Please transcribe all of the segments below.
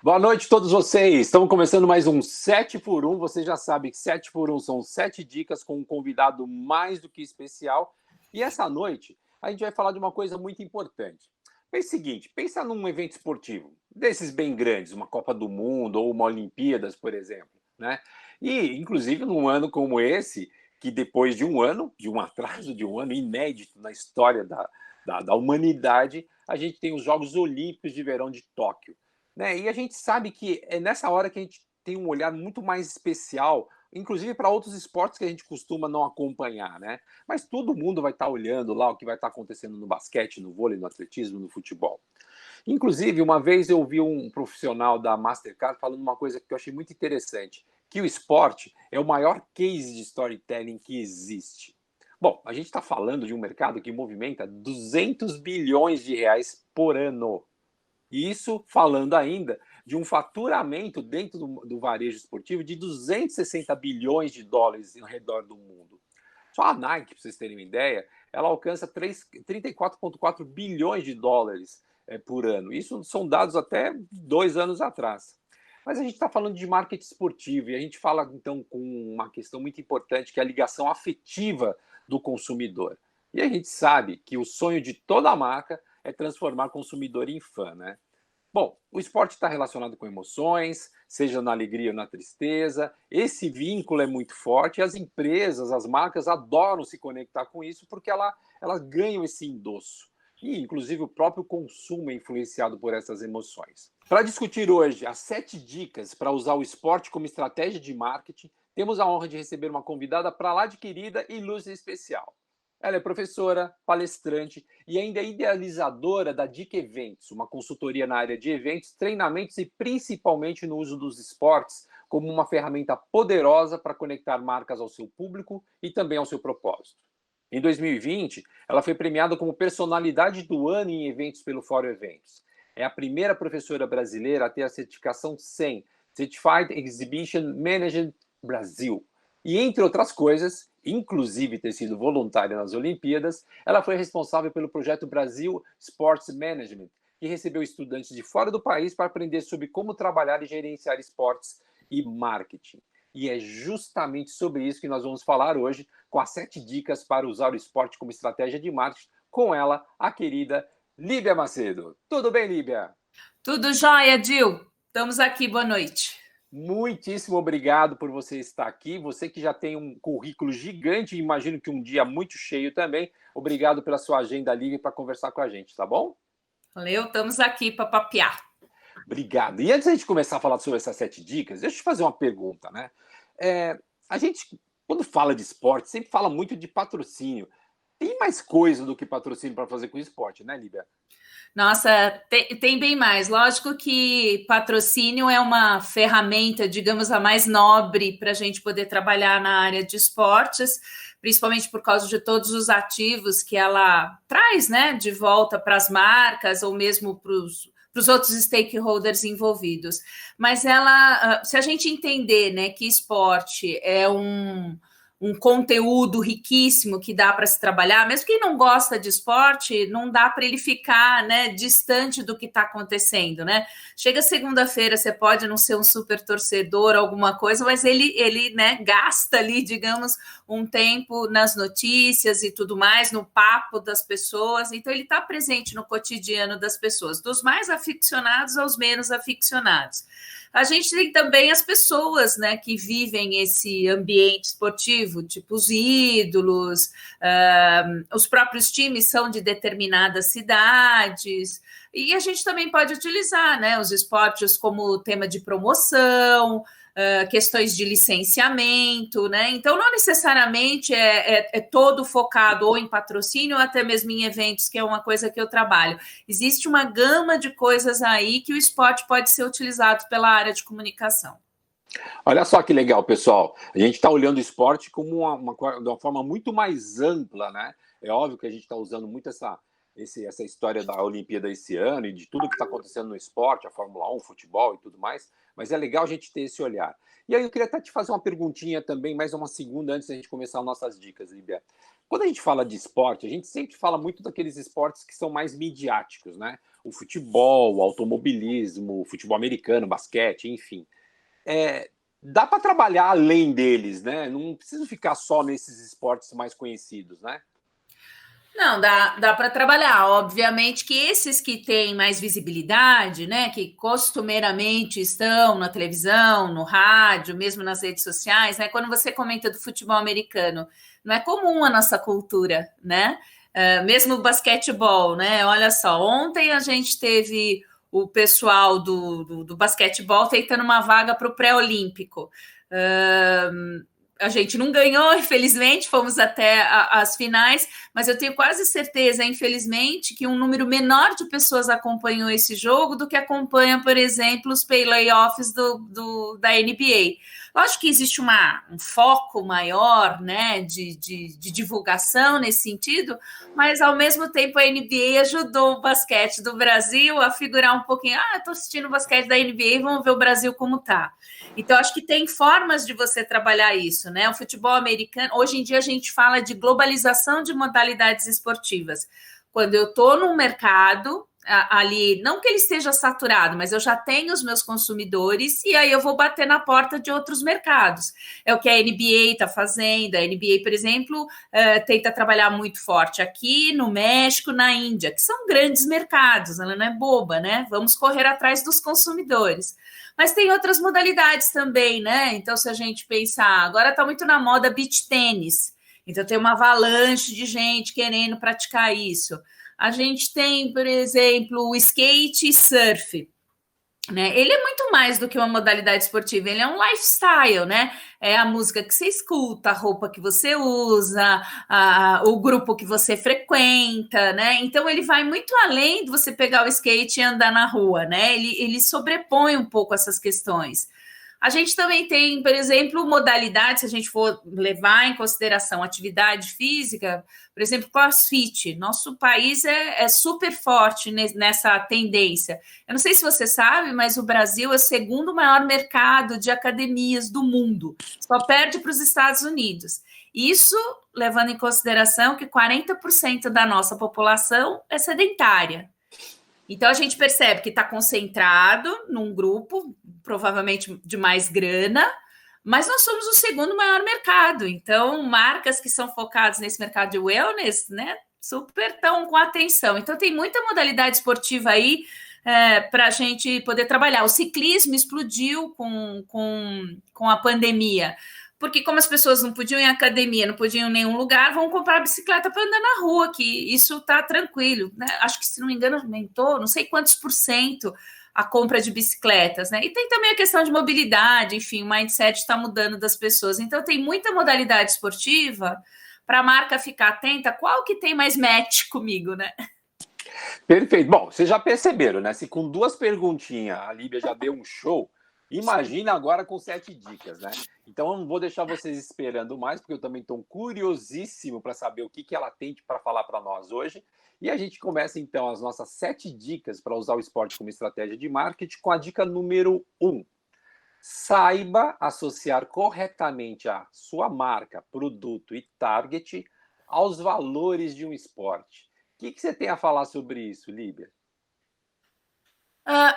Boa noite a todos vocês. Estamos começando mais um 7 por 1. Você já sabe que 7 por 1 são 7 dicas com um convidado mais do que especial. E essa noite a gente vai falar de uma coisa muito importante. Pensa o seguinte, pensa num evento esportivo, desses bem grandes, uma Copa do Mundo ou uma Olimpíadas, por exemplo, né? E, inclusive, num ano como esse, que depois de um ano, de um atraso de um ano inédito na história da humanidade, a gente tem os Jogos Olímpicos de Verão de Tóquio. Né? E a gente sabe que é nessa hora que a gente tem um olhar muito mais especial, inclusive para outros esportes que a gente costuma não acompanhar, né? Mas todo mundo vai estar olhando lá o que vai estar acontecendo no basquete, no vôlei, no atletismo, no futebol. Inclusive, uma vez eu vi um profissional da Mastercard falando uma coisa que eu achei muito interessante, que o esporte é o maior case de storytelling que existe. Bom, a gente está falando de um mercado que movimenta 200 bilhões de reais por ano. Isso falando ainda de um faturamento dentro do varejo esportivo de 260 bilhões de dólares ao redor do mundo. Só a Nike, para vocês terem uma ideia, ela alcança 34,4 bilhões de dólares por ano. Isso são dados até 2 anos atrás. Mas a gente está falando de marketing esportivo e a gente fala, então, com uma questão muito importante, que é a ligação afetiva do consumidor. E a gente sabe que o sonho de toda marca é transformar consumidor em fã, né? Bom, o esporte está relacionado com emoções, seja na alegria ou na tristeza. Esse vínculo é muito forte e as empresas, as marcas adoram se conectar com isso porque elas ganham esse endosso. E, inclusive, o próprio consumo é influenciado por essas emoções. Para discutir hoje as 7 dicas para usar o esporte como estratégia de marketing, temos a honra de receber uma convidada para lá de querida e ilustre especial. Ela é professora, palestrante e ainda é idealizadora da Dica Eventos, uma consultoria na área de eventos, treinamentos e principalmente no uso dos esportes como uma ferramenta poderosa para conectar marcas ao seu público e também ao seu propósito. Em 2020, ela foi premiada como personalidade do ano em eventos pelo Fórum Eventos. É a primeira professora brasileira a ter a certificação 100, Certified Exhibition Manager Brasil. E, entre outras coisas, inclusive ter sido voluntária nas Olimpíadas, ela foi responsável pelo projeto Brasil Sports Management, que recebeu estudantes de fora do país para aprender sobre como trabalhar e gerenciar esportes e marketing. E é justamente sobre isso que nós vamos falar hoje, com as 7 dicas para usar o esporte como estratégia de marketing, com ela, a querida Líbia Macedo. Tudo bem, Líbia? Tudo jóia, Dil. Estamos aqui, boa noite. Muitíssimo obrigado por você estar aqui. Você que já tem um currículo gigante, imagino que um dia muito cheio também. Obrigado pela sua agenda livre para conversar com a gente, tá bom? Valeu, estamos aqui para papear. Obrigado. E antes da gente começar a falar sobre essas 7 dicas, deixa eu te fazer uma pergunta, né? A gente, quando fala de esporte, sempre fala muito de patrocínio. Tem mais coisa do que patrocínio para fazer com o esporte, né, Líbia? Nossa, tem bem mais. Lógico que patrocínio é uma ferramenta, digamos, a mais nobre para a gente poder trabalhar na área de esportes, principalmente por causa de todos os ativos que ela traz, né, de volta para as marcas ou mesmo para os outros stakeholders envolvidos. Mas ela, se a gente entender, né, que esporte é um conteúdo riquíssimo que dá para se trabalhar, mesmo quem não gosta de esporte, não dá para ele ficar, né, distante do que está acontecendo, né? Chega segunda-feira, você pode não ser um super torcedor, alguma coisa, mas ele né, gasta ali, digamos, um tempo nas notícias e tudo mais, no papo das pessoas, então ele está presente no cotidiano das pessoas, dos mais aficionados aos menos aficionados. A gente tem também as pessoas, né, que vivem esse ambiente esportivo, tipo os ídolos, os próprios times são de determinadas cidades, e a gente também pode utilizar, né, os esportes como tema de promoção, questões de licenciamento, né? Então, não necessariamente é todo focado ou em patrocínio ou até mesmo em eventos, que é uma coisa que eu trabalho. Existe uma gama de coisas aí que o esporte pode ser utilizado pela área de comunicação. Olha só que legal, pessoal. A gente está olhando o esporte como de uma forma muito mais ampla, né? É óbvio que a gente está usando muito essa história da Olimpíada esse ano e de tudo que está acontecendo no esporte, a Fórmula 1, futebol e tudo mais, mas é legal a gente ter esse olhar. E aí eu queria até te fazer uma perguntinha também, mais uma segunda, antes da gente começar as nossas dicas, Líbia. Quando a gente fala de esporte, a gente sempre fala muito daqueles esportes que são mais midiáticos, né? o futebol, o automobilismo, o futebol americano, basquete, enfim. Dá para trabalhar além deles, né? Não precisa ficar só nesses esportes mais conhecidos, né? Não, dá para trabalhar. Obviamente que esses que têm mais visibilidade, né, que costumeiramente estão na televisão, no rádio, mesmo nas redes sociais, né? Quando você comenta do futebol americano, não é comum a nossa cultura, né? Mesmo o basquetebol, né? Olha só, ontem a gente teve o pessoal do basquetebol tentando uma vaga para o pré-olímpico. A gente não ganhou, infelizmente, fomos até as finais, mas eu tenho quase certeza, infelizmente, que um número menor de pessoas acompanhou esse jogo do que acompanha, por exemplo, os playoffs da NBA. Lógico que existe um foco maior, né, de divulgação nesse sentido, mas ao mesmo tempo a NBA ajudou o basquete do Brasil a figurar um pouquinho. Estou assistindo o basquete da NBA, vamos ver o Brasil como está. Então, acho que tem formas de você trabalhar isso, né? O futebol americano, hoje em dia a gente fala de globalização de modalidades esportivas. Quando eu estou num mercado ali, não que ele esteja saturado, mas eu já tenho os meus consumidores e aí eu vou bater na porta de outros mercados. É o que a NBA está fazendo. A NBA, por exemplo, tenta trabalhar muito forte aqui no México, na Índia, que são grandes mercados, ela não é boba, né? Vamos correr atrás dos consumidores. Mas tem outras modalidades também, né? Então, se a gente pensar, agora está muito na moda beach tênis. Então, tem uma avalanche de gente querendo praticar isso. A gente tem, por exemplo, o skate e surf. Né? Ele é muito mais do que uma modalidade esportiva, ele é um lifestyle, né? É a música que você escuta, a roupa que você usa, o grupo que você frequenta, né? Então ele vai muito além de você pegar o skate e andar na rua, né? Ele sobrepõe um pouco essas questões. A gente também tem, por exemplo, modalidades, se a gente for levar em consideração atividade física, por exemplo, CrossFit. Nosso país é super forte nessa tendência. Eu não sei se você sabe, mas o Brasil é o segundo maior mercado de academias do mundo. Só perde para os Estados Unidos. Isso levando em consideração que 40% da nossa população é sedentária. Então, a gente percebe que está concentrado num grupo, provavelmente de mais grana, mas nós somos o segundo maior mercado. Então, marcas que são focadas nesse mercado de wellness, né, super estão com atenção. Então, tem muita modalidade esportiva aí para a gente poder trabalhar. O ciclismo explodiu com a pandemia. Porque como as pessoas não podiam ir à academia, não podiam ir em nenhum lugar, vão comprar bicicleta para andar na rua, que isso está tranquilo, né? Acho que, se não me engano, aumentou não sei quantos % a compra de bicicletas, né? E tem também a questão de mobilidade, enfim, o mindset está mudando das pessoas. Então, tem muita modalidade esportiva para a marca ficar atenta, qual que tem mais match comigo, né? Perfeito. Bom, vocês já perceberam, né? Se com 2 perguntinhas a Líbia já deu um show, imagina agora com 7 dicas, né? Então eu não vou deixar vocês esperando mais, porque eu também estou curiosíssimo para saber o que ela tem para falar para nós hoje. E a gente começa então as nossas 7 dicas para usar o esporte como estratégia de marketing com a dica número 1. Saiba associar corretamente a sua marca, produto e target aos valores de um esporte. O que você tem a falar sobre isso, Líbia?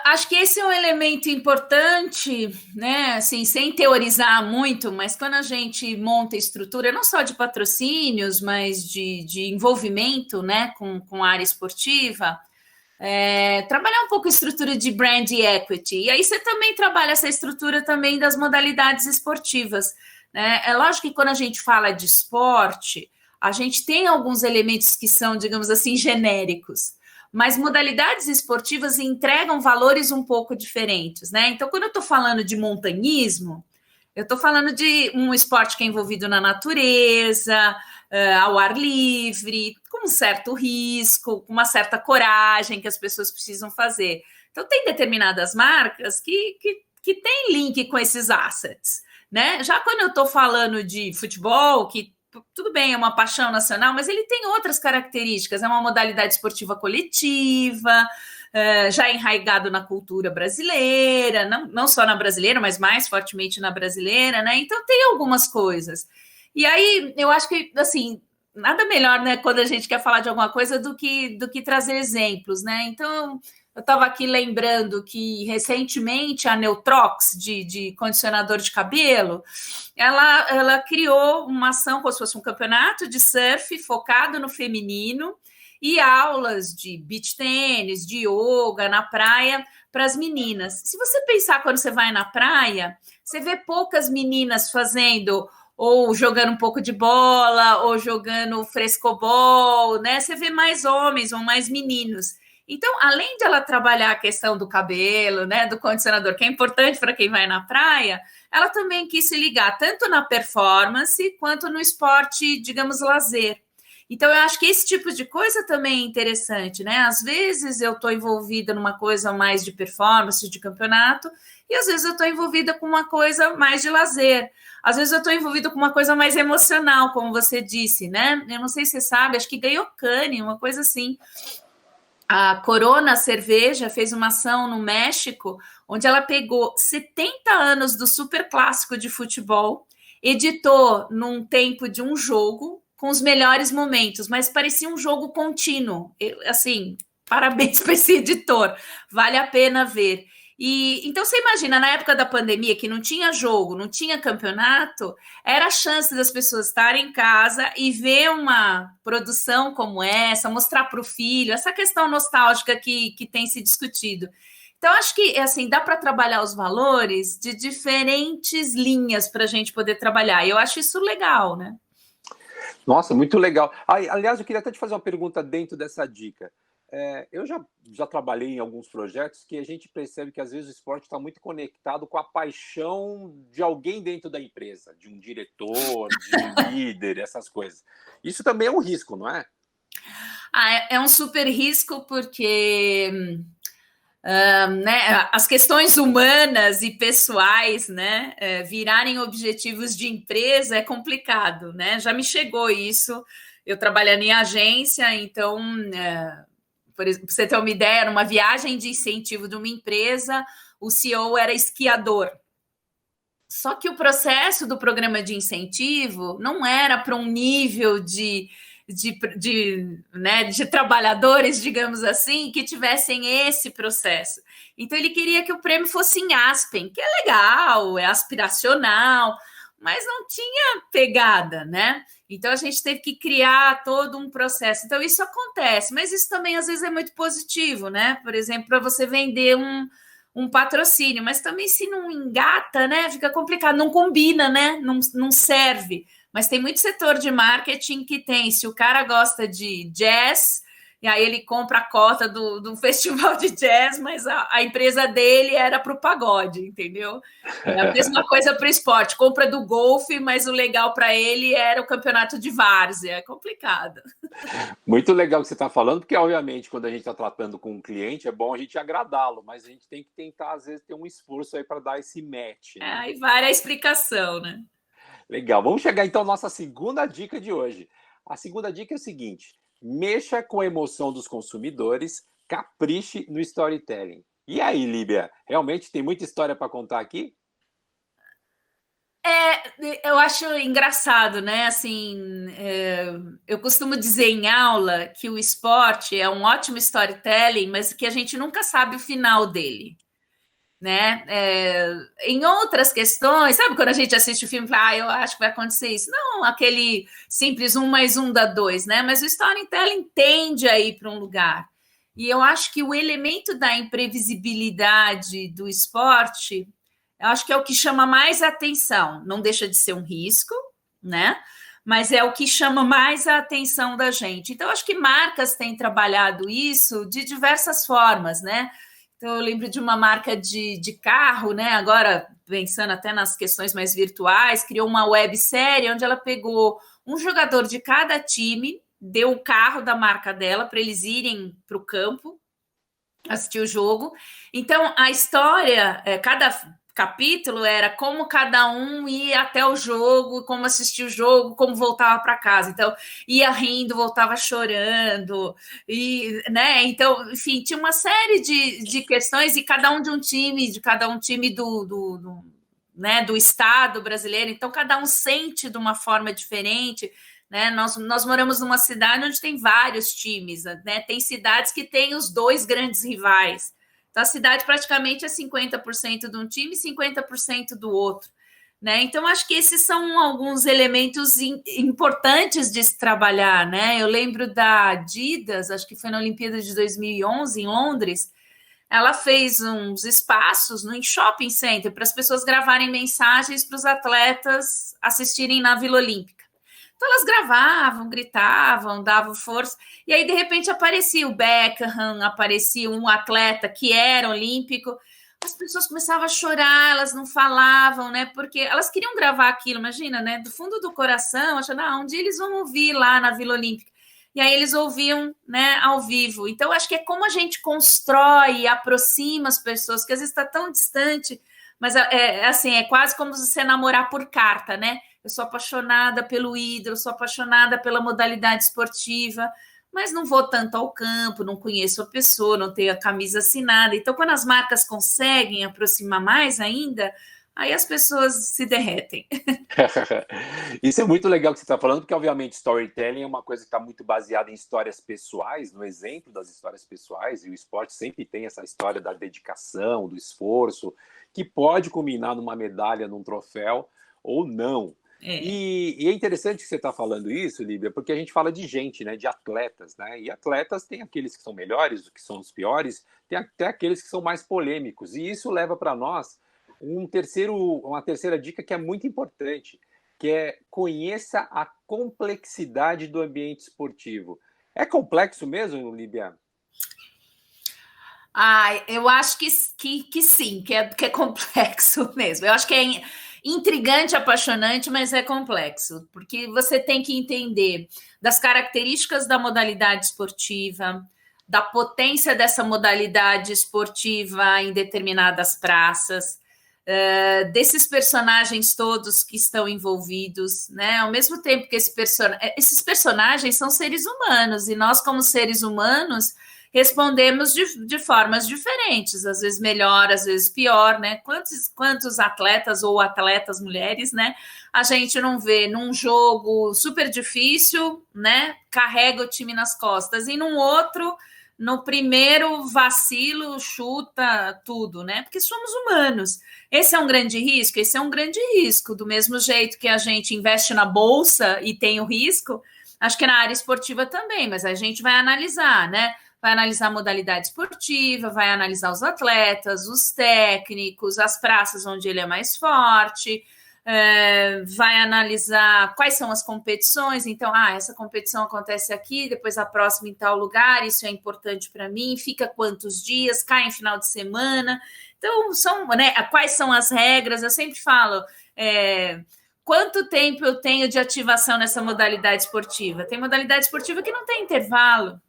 Acho que esse é um elemento importante, né? Assim, sem teorizar muito, mas quando a gente monta estrutura, não só de patrocínios, mas de envolvimento, né, com a área esportiva, trabalhar um pouco a estrutura de brand equity. E aí você também trabalha essa estrutura também das modalidades esportivas, né? É lógico que quando a gente fala de esporte, a gente tem alguns elementos que são, digamos assim, genéricos. Mas modalidades esportivas entregam valores um pouco diferentes, né? Então, quando eu estou falando de montanhismo, eu estou falando de um esporte que é envolvido na natureza, ao ar livre, com um certo risco, com uma certa coragem que as pessoas precisam fazer. Então, tem determinadas marcas que têm link com esses assets, né? Já quando eu estou falando de futebol, que tudo bem, é uma paixão nacional, mas ele tem outras características, é uma modalidade esportiva coletiva, já enraizado na cultura brasileira, não só na brasileira, mas mais fortemente na brasileira, né? Então tem algumas coisas. E aí, eu acho que, assim, nada melhor, né, quando a gente quer falar de alguma coisa do que trazer exemplos, né? Então, Eu estava aqui lembrando que recentemente a Neutrox, de condicionador de cabelo, ela criou uma ação como se fosse um campeonato de surf focado no feminino e aulas de beach tênis, de yoga na praia para as meninas. Se você pensar quando você vai na praia, você vê poucas meninas fazendo ou jogando um pouco de bola, ou jogando frescobol, né? Você vê mais homens ou mais meninos. Então, além de ela trabalhar a questão do cabelo, né, do condicionador, que é importante para quem vai na praia, ela também quis se ligar tanto na performance quanto no esporte, digamos, lazer. Então, eu acho que esse tipo de coisa também é interessante, né? Às vezes eu estou envolvida numa coisa mais de performance, de campeonato, e às vezes eu estou envolvida com uma coisa mais de lazer. Às vezes eu estou envolvida com uma coisa mais emocional, como você disse, né? Eu não sei se você sabe, acho que ganhou Cannes, uma coisa assim. A Corona Cerveja fez uma ação no México, onde ela pegou 70 anos do super clássico de futebol, editou num tempo de um jogo, com os melhores momentos, mas parecia um jogo contínuo. Assim, parabéns para esse editor, vale a pena ver. E então você imagina, na época da pandemia, que não tinha jogo, não tinha campeonato, era a chance das pessoas estarem em casa e ver uma produção como essa, mostrar para o filho, essa questão nostálgica que tem se discutido. Então, acho que assim, dá para trabalhar os valores de diferentes linhas para a gente poder trabalhar. E eu acho isso legal, né? Nossa, muito legal. Aliás, eu queria até te fazer uma pergunta dentro dessa dica. Eu já trabalhei em alguns projetos que a gente percebe que às vezes o esporte está muito conectado com a paixão de alguém dentro da empresa, de um diretor, de um líder, essas coisas. Isso também é um risco, não é? É um super risco porque né, as questões humanas e pessoais, né, virarem objetivos de empresa é complicado, né? Já me chegou isso. Eu trabalhando em agência, então, por exemplo, pra você ter uma ideia, numa viagem de incentivo de uma empresa, o CEO era esquiador. Só que o processo do programa de incentivo não era para um nível né, de trabalhadores, digamos assim, que tivessem esse processo. Então, ele queria que o prêmio fosse em Aspen, que é legal, é aspiracional, mas não tinha pegada, né? Então, a gente teve que criar todo um processo. Então, isso acontece, mas isso também, às vezes, é muito positivo, né? Por exemplo, para você vender um patrocínio, mas também se não engata, né? Fica complicado, não combina, né? Não serve. Mas tem muito setor de marketing que tem. Se o cara gosta de jazz, e aí ele compra a cota do festival de jazz, mas a empresa dele era para o pagode, entendeu? É a mesma coisa para o esporte. Compra do golfe, mas o legal para ele era o campeonato de várzea. É complicado. Muito legal o que você está falando, porque, obviamente, quando a gente está tratando com um cliente, é bom a gente agradá-lo, mas a gente tem que tentar, às vezes, ter um esforço aí para dar esse match. Né? Aí vale a explicação, né? Legal. Vamos chegar, então, à nossa segunda dica de hoje. A segunda dica é o seguinte: mexa com a emoção dos consumidores, capriche no storytelling. E aí, Líbia, realmente tem muita história para contar aqui? Eu acho engraçado, né? Assim, eu costumo dizer em aula que o esporte é um ótimo storytelling, mas que a gente nunca sabe o final dele, né? Em outras questões, sabe quando a gente assiste o filme e fala, eu acho que vai acontecer isso? Não, aquele simples 1 mais 1 dá 2, né? Mas o storytelling tende a ir para um lugar. E eu acho que o elemento da imprevisibilidade do esporte, eu acho que é o que chama mais atenção. Não deixa de ser um risco, né? Mas é o que chama mais a atenção da gente. Então, eu acho que marcas têm trabalhado isso de diversas formas, né? Então, eu lembro de uma marca de carro, né? Agora, pensando até nas questões mais virtuais, criou uma websérie onde ela pegou um jogador de cada time, deu o carro da marca dela para eles irem para o campo assistir o jogo. Então, a história, cada capítulo era como cada um ia até o jogo, como assistir o jogo, como voltava para casa. Então, ia rindo, voltava chorando, e, né? Então, enfim, tinha uma série de questões, e cada um de um time, né, do estado brasileiro. Então, cada um sente de uma forma diferente. né? Nós moramos numa cidade onde tem vários times, né? Tem cidades que têm os dois grandes rivais. Então, a cidade praticamente é 50% de um time e 50% do outro. Né? Então, acho que esses são alguns elementos importantes de se trabalhar. Né? Eu lembro da Adidas, acho que foi na Olimpíada de 2011, em Londres, ela fez uns espaços no shopping center para as pessoas gravarem mensagens para os atletas assistirem na Vila Olímpica. Então elas gravavam, gritavam, davam força, e aí de repente aparecia o Beckham, aparecia um atleta que era olímpico, as pessoas começavam a chorar, elas não falavam, né? Porque elas queriam gravar aquilo, imagina, né? Do fundo do coração, achando, um dia eles vão ouvir lá na Vila Olímpica. E aí eles ouviam, né, ao vivo. Então, acho que é como a gente constrói e aproxima as pessoas, que às vezes está tão distante, mas assim, é quase como você namorar por carta, né? Eu sou apaixonada pelo ídolo, sou apaixonada pela modalidade esportiva, mas não vou tanto ao campo, não conheço a pessoa, não tenho a camisa assinada. Então, quando as marcas conseguem aproximar mais ainda, aí as pessoas se derretem. Isso é muito legal que você está falando, porque, obviamente, storytelling é uma coisa que está muito baseada em histórias pessoais, no exemplo das histórias pessoais, e o esporte sempre tem essa história da dedicação, do esforço, que pode culminar numa medalha, num troféu, ou não. E é interessante que você está falando isso, Líbia, porque a gente fala de gente, né, de atletas, né? E atletas tem aqueles que são melhores, que são os piores, tem até aqueles que são mais polêmicos. E isso leva para nós uma terceira dica que é muito importante, que é conheça a complexidade do ambiente esportivo. É complexo mesmo, Líbia? Eu acho que sim, que é complexo mesmo. Eu acho que é intrigante, apaixonante, mas é complexo, porque você tem que entender das características da modalidade esportiva, da potência dessa modalidade esportiva em determinadas praças, desses personagens todos que estão envolvidos, né? Ao mesmo tempo que esses personagens são seres humanos, e nós, como seres humanos, respondemos de formas diferentes, às vezes melhor, às vezes pior, né? Quantos atletas ou atletas mulheres, né? A gente não vê num jogo super difícil, né? Carrega o time nas costas, e num outro, no primeiro vacilo, chuta tudo, né? Porque somos humanos. Esse é um grande risco? Esse é um grande risco. Do mesmo jeito que a gente investe na bolsa e tem o risco, acho que na área esportiva também, mas a gente vai analisar, né? Vai analisar a modalidade esportiva, vai analisar os atletas, os técnicos, as praças onde ele é mais forte, vai analisar quais são as competições. Então, essa competição acontece aqui, depois a próxima em tal lugar, isso é importante para mim, fica quantos dias, cai em final de semana. Então, né, quais são as regras? Eu sempre falo, quanto tempo eu tenho de ativação nessa modalidade esportiva? Tem modalidade esportiva que não tem intervalo.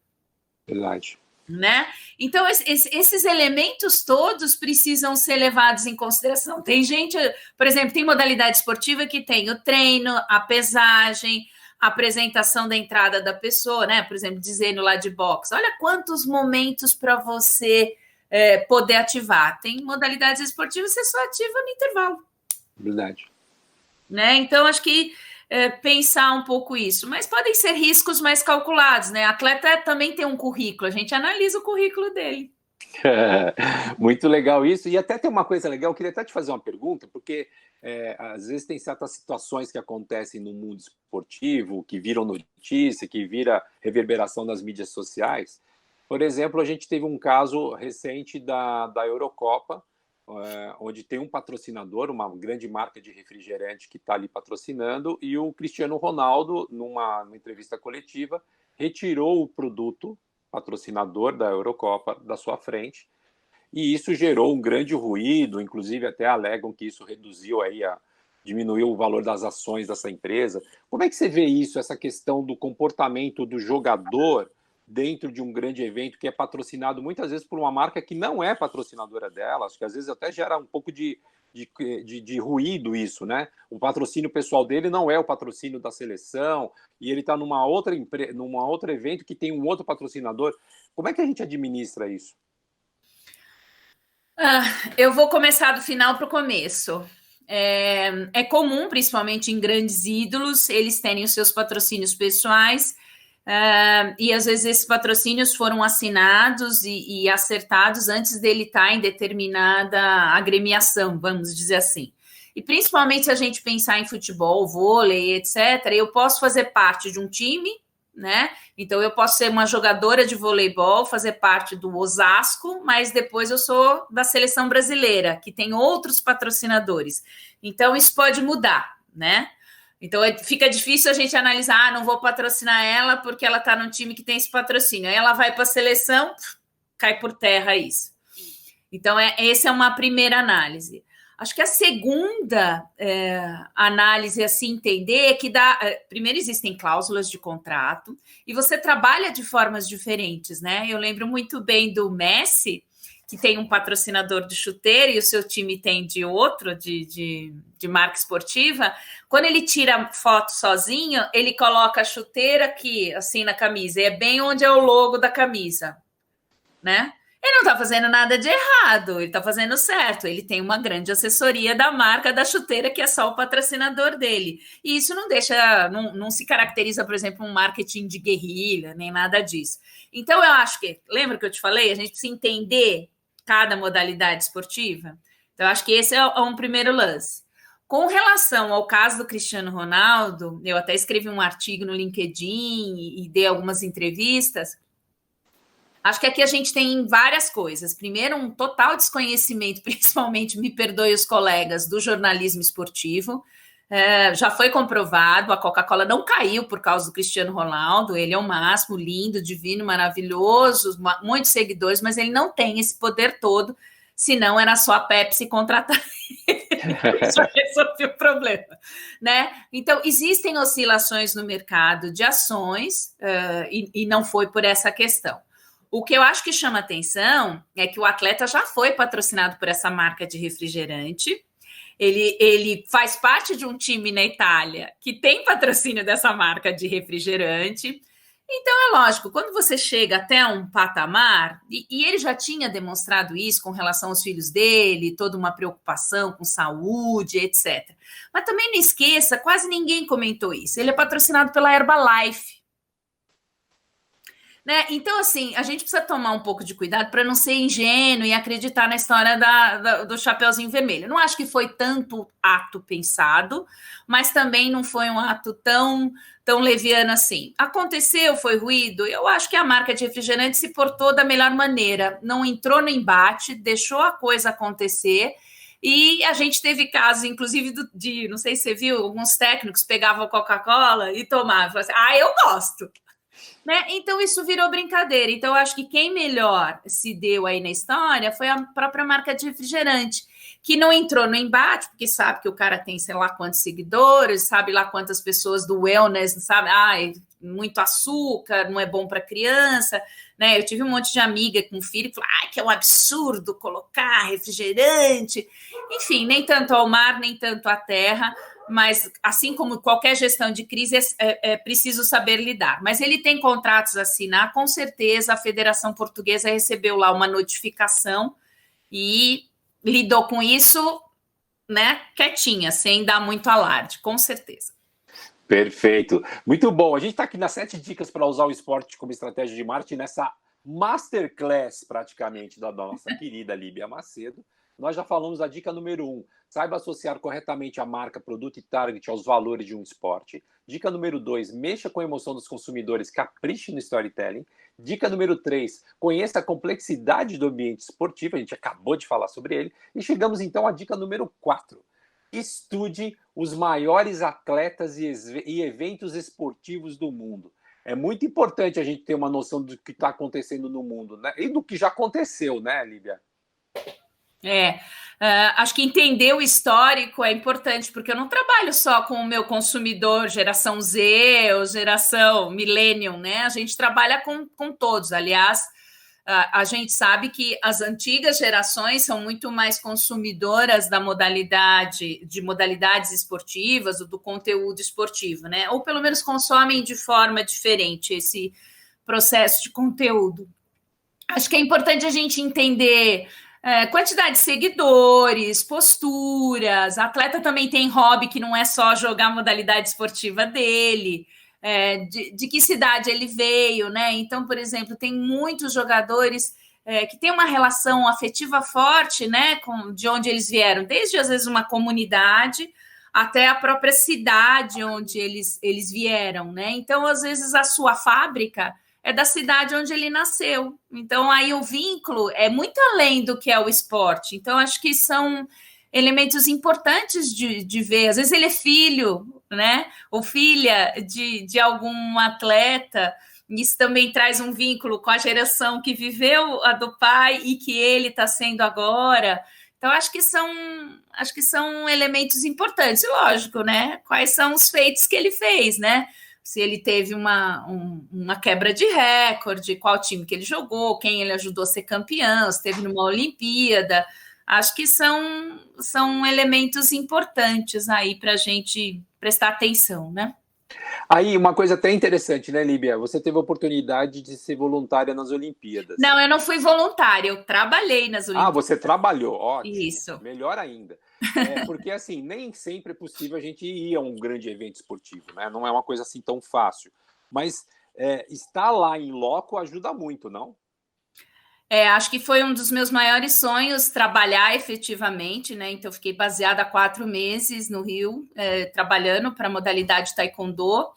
Verdade. Né? Então, esses elementos todos precisam ser levados em consideração. Tem gente, por exemplo, tem modalidade esportiva que tem o treino, a pesagem, a apresentação da entrada da pessoa, né? Por exemplo, dizendo lá de boxe, olha quantos momentos para você poder ativar. Tem modalidades esportivas que você só ativa no intervalo. Verdade. Né? Então, acho que pensar um pouco isso, mas podem ser riscos mais calculados, né? Atleta também tem um currículo, a gente analisa o currículo dele. Muito legal isso, e até tem uma coisa legal, eu queria até te fazer uma pergunta, porque às vezes tem certas situações que acontecem no mundo esportivo, que viram notícia, que vira reverberação nas mídias sociais. Por exemplo, a gente teve um caso recente da Eurocopa, onde tem um patrocinador, uma grande marca de refrigerante que está ali patrocinando, e o Cristiano Ronaldo, numa entrevista coletiva, retirou o produto patrocinador da Eurocopa da sua frente, e isso gerou um grande ruído, inclusive até alegam que isso diminuiu o valor das ações dessa empresa. Como é que você vê isso, essa questão do comportamento do jogador dentro de um grande evento que é patrocinado muitas vezes por uma marca que não é patrocinadora dela? Acho que às vezes até gera um pouco de ruído isso, né? O patrocínio pessoal dele não é o patrocínio da seleção, e ele está numa outro evento que tem um outro patrocinador. Como é que a gente administra isso? Eu vou começar do final para o começo. É comum, principalmente em grandes ídolos, eles terem os seus patrocínios pessoais, e às vezes esses patrocínios foram assinados e acertados antes dele estar em determinada agremiação, vamos dizer assim. E principalmente se a gente pensar em futebol, vôlei, etc., eu posso fazer parte de um time, né? Então eu posso ser uma jogadora de voleibol, fazer parte do Osasco, mas depois eu sou da seleção brasileira, que tem outros patrocinadores. Então isso pode mudar, né? Então fica difícil a gente analisar, não vou patrocinar ela porque ela está num time que tem esse patrocínio. Aí ela vai para a seleção, cai por terra isso. Então essa é uma primeira análise. Acho que a segunda análise a se entender é que primeiro existem cláusulas de contrato e você trabalha de formas diferentes, né? Eu lembro muito bem do Messi, que tem um patrocinador de chuteira e o seu time tem de outro, de marca esportiva. Quando ele tira foto sozinho, ele coloca a chuteira aqui, assim, na camisa, e é bem onde é o logo da camisa, né? Ele não está fazendo nada de errado, ele está fazendo certo. Ele tem uma grande assessoria da marca da chuteira, que é só o patrocinador dele. E isso não deixa, não se caracteriza, por exemplo, um marketing de guerrilha, nem nada disso. Então, eu acho que, lembra que eu te falei? A gente precisa entender cada modalidade esportiva. Então, eu acho que esse é um primeiro lance. Com relação ao caso do Cristiano Ronaldo, eu até escrevi um artigo no LinkedIn e dei algumas entrevistas. Acho que aqui a gente tem várias coisas. Primeiro, um total desconhecimento, principalmente, me perdoe os colegas, do jornalismo esportivo. Já foi comprovado, a Coca-Cola não caiu por causa do Cristiano Ronaldo, ele é o máximo, lindo, divino, maravilhoso, muitos seguidores, mas ele não tem esse poder todo, senão era só a Pepsi contratar ele, já resolveu o problema, né? Então, existem oscilações no mercado de ações e não foi por essa questão. O que eu acho que chama atenção é que o atleta já foi patrocinado por essa marca de refrigerante. Ele faz parte de um time na Itália que tem patrocínio dessa marca de refrigerante. Então, é lógico, quando você chega até um patamar, e ele já tinha demonstrado isso com relação aos filhos dele, toda uma preocupação com saúde, etc. Mas também não esqueça, quase ninguém comentou isso. Ele é patrocinado pela Herbalife. Né? Então, assim, a gente precisa tomar um pouco de cuidado para não ser ingênuo e acreditar na história do Chapeuzinho Vermelho. Não acho que foi tanto ato pensado, mas também não foi um ato tão leviano assim. Aconteceu, foi ruído. Eu acho que a marca de refrigerante se portou da melhor maneira. Não entrou no embate, deixou a coisa acontecer. E a gente teve casos, inclusive, não sei se você viu, alguns técnicos pegavam Coca-Cola e tomavam. Assim, eu gosto. Né? Então, isso virou brincadeira. Então, eu acho que quem melhor se deu aí na história foi a própria marca de refrigerante, que não entrou no embate, porque sabe que o cara tem sei lá quantos seguidores, sabe lá quantas pessoas do wellness, sabe? Muito açúcar, não é bom para criança, né? Eu tive um monte de amiga com filho que falou, que é um absurdo colocar refrigerante. Enfim, nem tanto ao mar, nem tanto à terra, mas assim como qualquer gestão de crise, é preciso saber lidar. Mas ele tem contratos a assinar, com certeza a Federação Portuguesa recebeu lá uma notificação e lidou com isso, né, quietinha, sem dar muito alarde, com certeza. Perfeito. Muito bom. A gente está aqui nas 7 dicas para usar o esporte como estratégia de marketing, nessa masterclass, praticamente, da nossa querida Líbia Macedo. Nós já falamos da dica número 1. Saiba associar corretamente a marca, produto e target aos valores de um esporte. Dica número 2, mexa com a emoção dos consumidores, capriche no storytelling. Dica número 3, conheça a complexidade do ambiente esportivo, a gente acabou de falar sobre ele. E chegamos então à dica número 4. Estude os maiores atletas e eventos esportivos do mundo. É muito importante a gente ter uma noção do que está acontecendo no mundo, né? E do que já aconteceu, né, Líbia? Acho que entender o histórico é importante, porque eu não trabalho só com o meu consumidor, geração Z ou geração millennium, né? A gente trabalha com todos. Aliás, a gente sabe que as antigas gerações são muito mais consumidoras de modalidades esportivas ou do conteúdo esportivo, né? Ou pelo menos consomem de forma diferente esse processo de conteúdo. Acho que é importante a gente entender Quantidade de seguidores, posturas. Atleta também tem hobby que não é só jogar a modalidade esportiva dele. De que cidade ele veio, né? Então, por exemplo, tem muitos jogadores que têm uma relação afetiva forte, né, de onde eles vieram, desde às vezes uma comunidade até a própria cidade onde eles vieram, né? Então, às vezes, a sua fábrica é da cidade onde ele nasceu. Então, aí o vínculo é muito além do que é o esporte. Então, acho que são elementos importantes de ver. Às vezes ele é filho, né? Ou filha de algum atleta. Isso também traz um vínculo com a geração que viveu a do pai e que ele está sendo agora. Então, acho que são elementos importantes. E lógico, né? Quais são os feitos que ele fez, né? Se ele teve uma quebra de recorde, qual time que ele jogou, quem ele ajudou a ser campeão, se esteve numa Olimpíada. Acho que são elementos importantes aí para a gente prestar atenção, né? Aí, uma coisa até interessante, né, Líbia? Você teve a oportunidade de ser voluntária nas Olimpíadas. Não, eu não fui voluntária, eu trabalhei nas Olimpíadas. Você trabalhou, ótimo. Isso. Melhor ainda. Porque, assim, nem sempre é possível a gente ir a um grande evento esportivo, né? Não é uma coisa assim tão fácil. Mas estar lá em loco ajuda muito, não? Acho que foi um dos meus maiores sonhos trabalhar efetivamente, né? Então, fiquei baseada há 4 meses no Rio, trabalhando para a modalidade Taekwondo.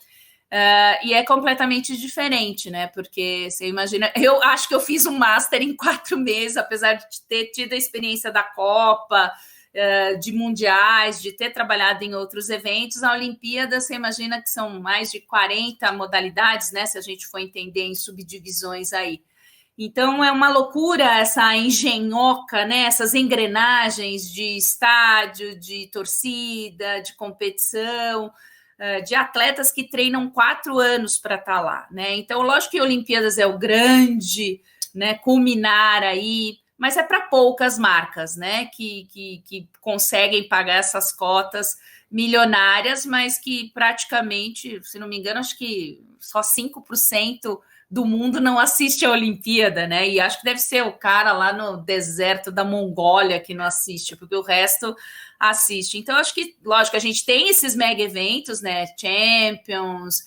E é completamente diferente, né? Porque você imagina, eu acho que eu fiz um master em 4 meses, apesar de ter tido a experiência da Copa, de mundiais, de ter trabalhado em outros eventos. A Olimpíada, você imagina que são mais de 40 modalidades, né? Se a gente for entender em subdivisões aí. Então, é uma loucura essa engenhoca, né? Essas engrenagens de estádio, de torcida, de competição, de atletas que treinam 4 anos para estar lá, né? Então, lógico que Olimpíadas é o grande, né, culminar aí, mas é para poucas marcas, né, que conseguem pagar essas cotas milionárias, mas que praticamente, se não me engano, acho que só 5% do mundo não assiste a Olimpíada, né? E acho que deve ser o cara lá no deserto da Mongólia que não assiste, porque o resto assiste. Então, acho que, lógico, a gente tem esses mega eventos, né? Champions,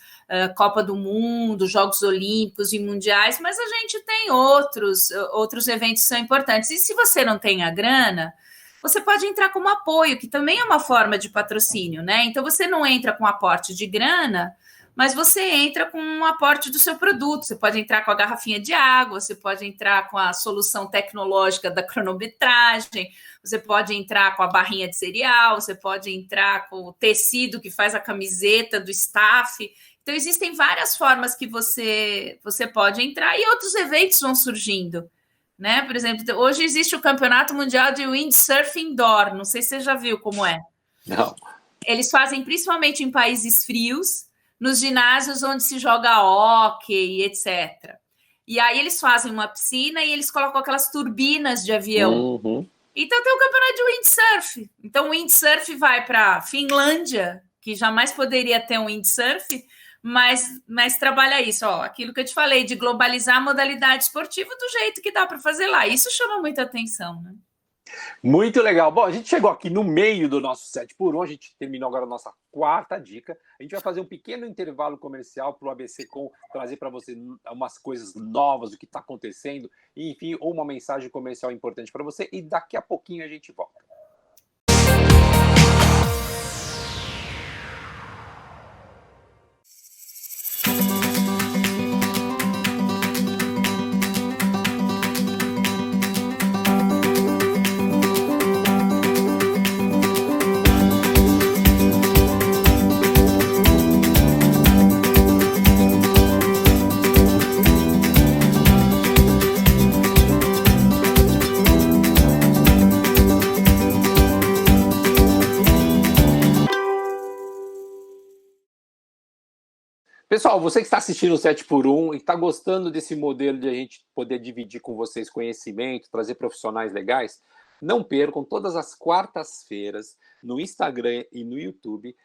Copa do Mundo, Jogos Olímpicos e Mundiais, mas a gente tem outros eventos que são importantes. E se você não tem a grana, você pode entrar como apoio, que também é uma forma de patrocínio, né? Então, você não entra com aporte de grana, mas você entra com um aporte do seu produto. Você pode entrar com a garrafinha de água, você pode entrar com a solução tecnológica da cronometragem, você pode entrar com a barrinha de cereal, você pode entrar com o tecido que faz a camiseta do staff. Então, existem várias formas que você pode entrar e outros eventos vão surgindo, né? Por exemplo, hoje existe o Campeonato Mundial de Windsurf Indoor, não sei se você já viu como é. Não. Eles fazem principalmente em países frios, nos ginásios onde se joga hóquei, etc. E aí eles fazem uma piscina e eles colocam aquelas turbinas de avião. Uhum. Então tem o campeonato de windsurf. Então o windsurf vai para Finlândia, que jamais poderia ter um windsurf, mas trabalha isso, aquilo que eu te falei, de globalizar a modalidade esportiva do jeito que dá para fazer lá. Isso chama muita atenção, né? Muito legal. Bom, a gente chegou aqui no meio do nosso 7x1, a gente terminou agora a nossa 4ª dica. A gente vai fazer um pequeno intervalo comercial para o ABC Com trazer para você umas coisas novas, o que está acontecendo, e, enfim, ou uma mensagem comercial importante para você, e daqui a pouquinho a gente volta. Pessoal, você que está assistindo o 7x1 e está gostando desse modelo de a gente poder dividir com vocês conhecimento, trazer profissionais legais, não percam todas as quartas-feiras no Instagram e no YouTube,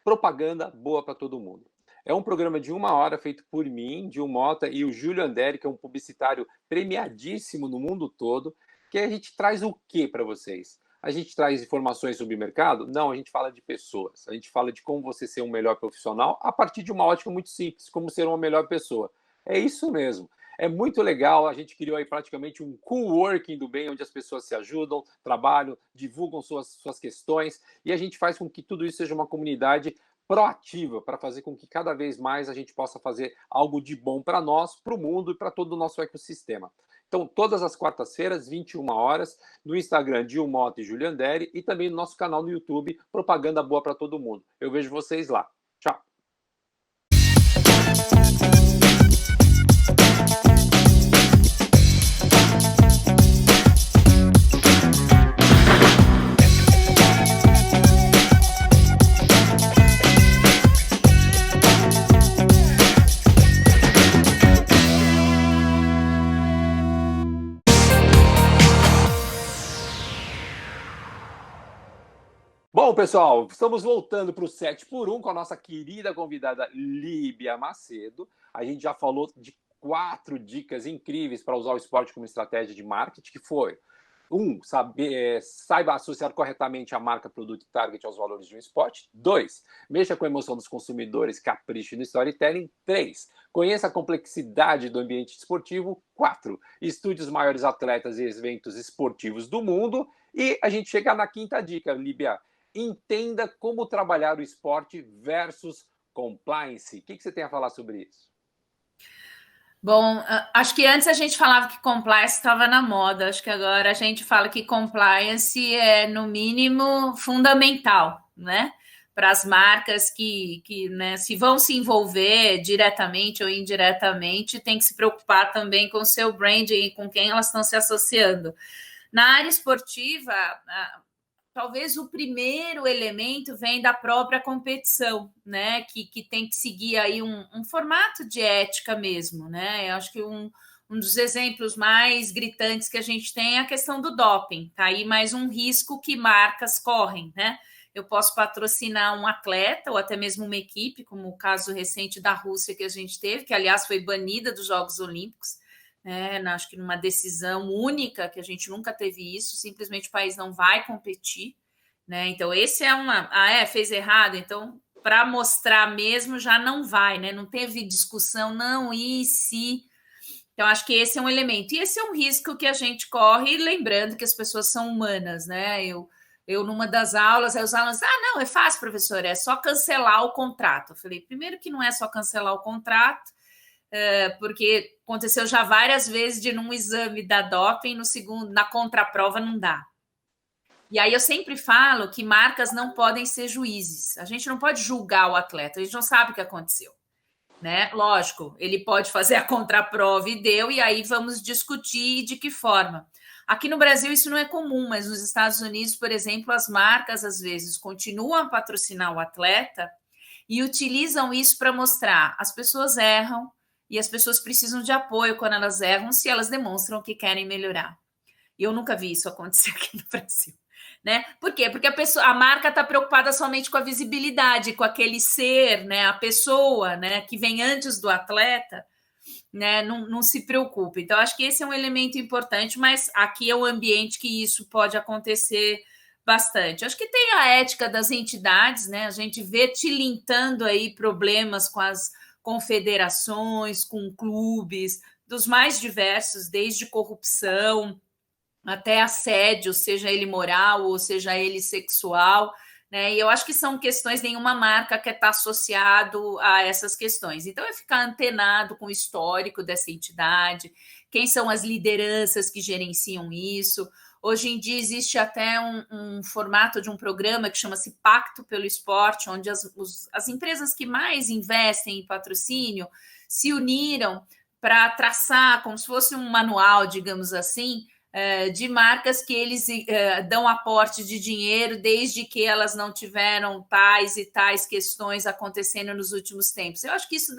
propaganda boa para todo mundo. É um programa de 1 hora feito por mim, Dil Mota, e o Júlio Anderi, que é um publicitário premiadíssimo no mundo todo. Que a gente traz o que para vocês? A gente traz informações sobre o mercado? Não, a gente fala de pessoas. A gente fala de como você ser um melhor profissional a partir de uma ótica muito simples, como ser uma melhor pessoa. É isso mesmo. É muito legal, a gente criou aí praticamente um coworking do bem, onde as pessoas se ajudam, trabalham, divulgam suas questões, e a gente faz com que tudo isso seja uma comunidade proativa, para fazer com que cada vez mais a gente possa fazer algo de bom para nós, para o mundo e para todo o nosso ecossistema. Então, todas as quartas-feiras, 21 horas, no Instagram, Dilmota e Julianderi, e também no nosso canal no YouTube, Propaganda Boa para Todo Mundo. Eu vejo vocês lá. Tchau! Bom, pessoal, estamos voltando para o 7 por 1 com a nossa querida convidada Líbia Macedo. A gente já falou de 4 dicas incríveis para usar o esporte como estratégia de marketing, que foi: 1, saiba associar corretamente a marca, produto e target aos valores de um esporte. 2, mexa com a emoção dos consumidores, capriche no storytelling. 3, conheça a complexidade do ambiente esportivo. 4, estude os maiores atletas e eventos esportivos do mundo. E a gente chega na 5ª dica, Líbia. Entenda como trabalhar o esporte versus compliance. O que você tem a falar sobre isso? Bom, acho que antes a gente falava que compliance estava na moda, acho que agora a gente fala que compliance é, no mínimo, fundamental, né? Para as marcas que né, se vão se envolver diretamente ou indiretamente, tem que se preocupar também com o seu branding e com quem elas estão se associando. Na área esportiva, talvez o primeiro elemento vem da própria competição, né? Que tem que seguir aí um formato de ética mesmo, né? Eu acho que um dos exemplos mais gritantes que a gente tem é a questão do doping. Tá aí mais um risco que marcas correm, né? Eu posso patrocinar um atleta ou até mesmo uma equipe, como o caso recente da Rússia que a gente teve, que aliás foi banida dos Jogos Olímpicos, né? Acho que numa decisão única, que a gente nunca teve isso, simplesmente o país não vai competir, né? Então, esse é uma... fez errado, então, para mostrar mesmo, já não vai, né? Não teve discussão, não, e se... Então, acho que esse é um elemento. E esse é um risco que a gente corre, lembrando que as pessoas são humanas, né? Eu numa das aulas, aí os alunos, não, é fácil, professor, é só cancelar o contrato. Eu falei, primeiro que não é só cancelar o contrato, porque aconteceu já várias vezes de num exame da doping, no segundo, na contraprova não dá. E aí eu sempre falo que marcas não podem ser juízes. A gente não pode julgar o atleta, a gente não sabe o que aconteceu, né? Lógico, ele pode fazer a contraprova e deu, e aí vamos discutir de que forma. Aqui no Brasil isso não é comum, mas nos Estados Unidos, por exemplo, as marcas às vezes continuam a patrocinar o atleta e utilizam isso para mostrar as pessoas erram, e as pessoas precisam de apoio quando elas erram, se elas demonstram que querem melhorar. E eu nunca vi isso acontecer aqui no Brasil, né? Por quê? Porque a marca está preocupada somente com a visibilidade, com aquele ser, né? A pessoa, né? Que vem antes do atleta, né? Não se preocupa. Então, acho que esse é um elemento importante, mas aqui é um ambiente que isso pode acontecer bastante. Acho que tem a ética das entidades, né? A gente vê tilintando aí problemas com as confederações, com clubes, dos mais diversos, desde corrupção até assédio, seja ele moral ou seja ele sexual, né? E eu acho que são questões, nenhuma marca quer estar associado a essas questões. Então, é ficar antenado com o histórico dessa entidade, quem são as lideranças que gerenciam isso. Hoje em dia existe até um formato de um programa que chama-se Pacto pelo Esporte, onde as empresas que mais investem em patrocínio se uniram para traçar como se fosse um manual, digamos assim, de marcas que eles dão aporte de dinheiro desde que elas não tiveram tais e tais questões acontecendo nos últimos tempos. Eu acho que isso